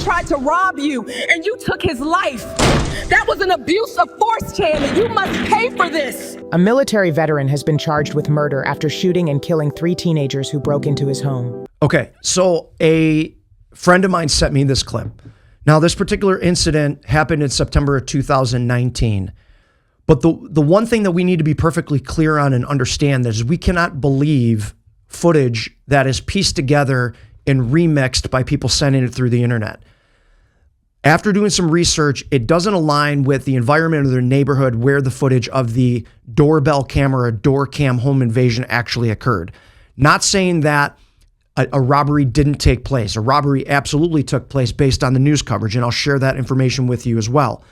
tried to rob you and you took his life. That was an abuse of force, Chandler. You must pay for this. A military veteran has been charged with murder after shooting and killing 3 teenagers who broke into his home. Okay, so a friend of mine sent me this clip. Now, this particular incident happened in September of 2019. But the one thing that we need to be perfectly clear on and understand is we cannot believe footage that is pieced together and remixed by people sending it through the internet. After doing some research, it doesn't align with the environment of their neighborhood where the footage of the doorbell camera, door cam home invasion actually occurred. Not saying that a robbery didn't take place. A robbery absolutely took place based on the news coverage, and I'll share that information with you as well.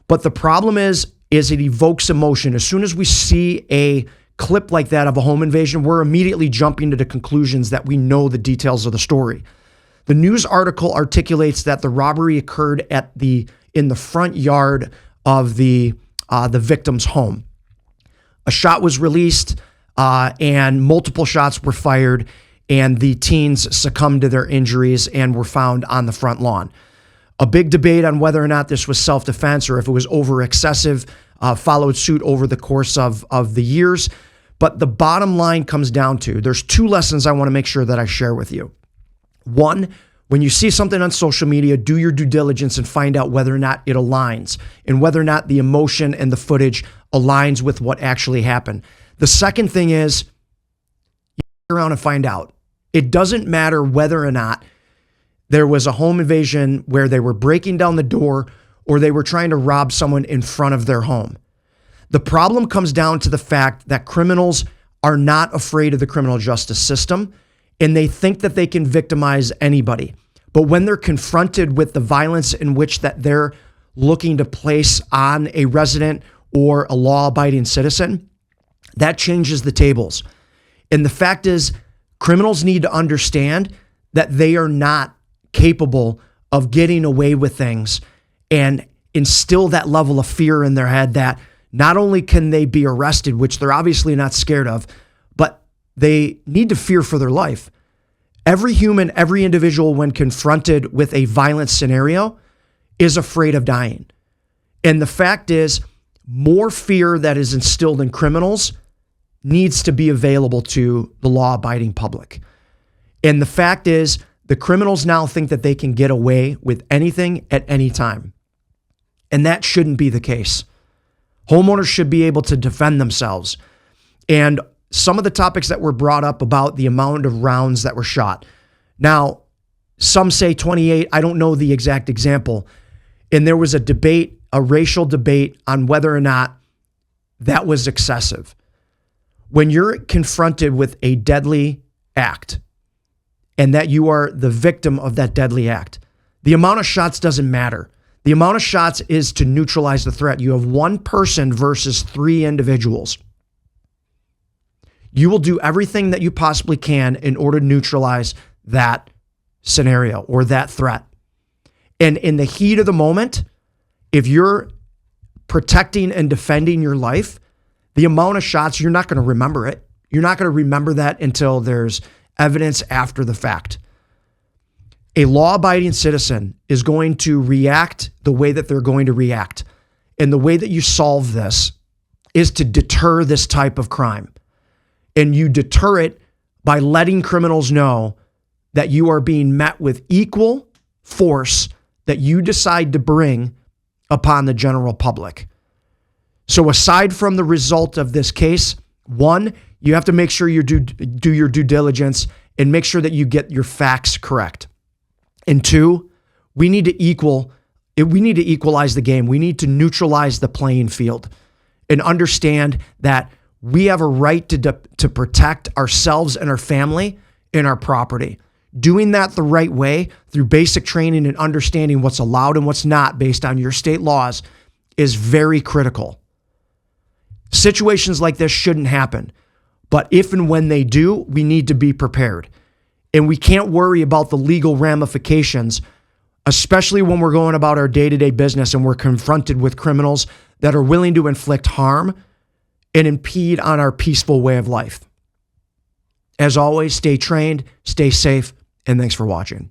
But the problem is it evokes emotion. As soon as we see a clip like that of a home invasion, we're immediately jumping to the conclusions that we know the details of the story. The news article articulates that the robbery occurred in the front yard of the victim's home. A shot was released and multiple shots were fired, and the teens succumbed to their injuries and were found on the front lawn. A big debate on whether or not this was self-defense or if it was over excessive followed suit over the course of the years. But the bottom line comes down to, there's 2 lessons I want to make sure that I share with you. One, when you see something on social media, do your due diligence and find out whether or not it aligns and whether or not the emotion and the footage aligns with what actually happened. The second thing is, you look around and find out. It doesn't matter whether or not there was a home invasion where they were breaking down the door or they were trying to rob someone in front of their home. The problem comes down to the fact that criminals are not afraid of the criminal justice system, and they think that they can victimize anybody. But when they're confronted with the violence in which that they're looking to place on a resident or a law-abiding citizen, that changes the tables. And the fact is, criminals need to understand that they are not capable of getting away with things and instill that level of fear in their head that not only can they be arrested, which they're obviously not scared of, but they need to fear for their life. Every human, every individual, when confronted with a violent scenario, is afraid of dying. And the fact is, more fear that is instilled in criminals needs to be available to the law-abiding public. And the fact is, the criminals now think that they can get away with anything at any time. And that shouldn't be the case. Homeowners should be able to defend themselves. And some of the topics that were brought up about the amount of rounds that were shot. Now, some say 28. I don't know the exact example. And there was a debate, a racial debate on whether or not that was excessive. When you're confronted with a deadly act and that you are the victim of that deadly act, the amount of shots doesn't matter. The amount of shots is to neutralize the threat. You have 1 person versus 3 individuals. You will do everything that you possibly can in order to neutralize that scenario or that threat. And in the heat of the moment, if you're protecting and defending your life, the amount of shots, you're not going to remember it. You're not going to remember that until there's evidence after the fact. A law-abiding citizen is going to react the way that they're going to react. And the way that you solve this is to deter this type of crime. And you deter it by letting criminals know that you are being met with equal force that you decide to bring upon the general public. So aside from the result of this case, 1, you have to make sure you do your due diligence and make sure that you get your facts correct. And 2, we need to equalize the game. We need to neutralize the playing field and understand that we have a right to protect ourselves and our family and our property. Doing that the right way through basic training and understanding what's allowed and what's not based on your state laws is very critical. Situations like this shouldn't happen, but if and when they do, we need to be prepared. And we can't worry about the legal ramifications, especially when we're going about our day-to-day business and we're confronted with criminals that are willing to inflict harm and impede on our peaceful way of life. As always, stay trained, stay safe, and thanks for watching.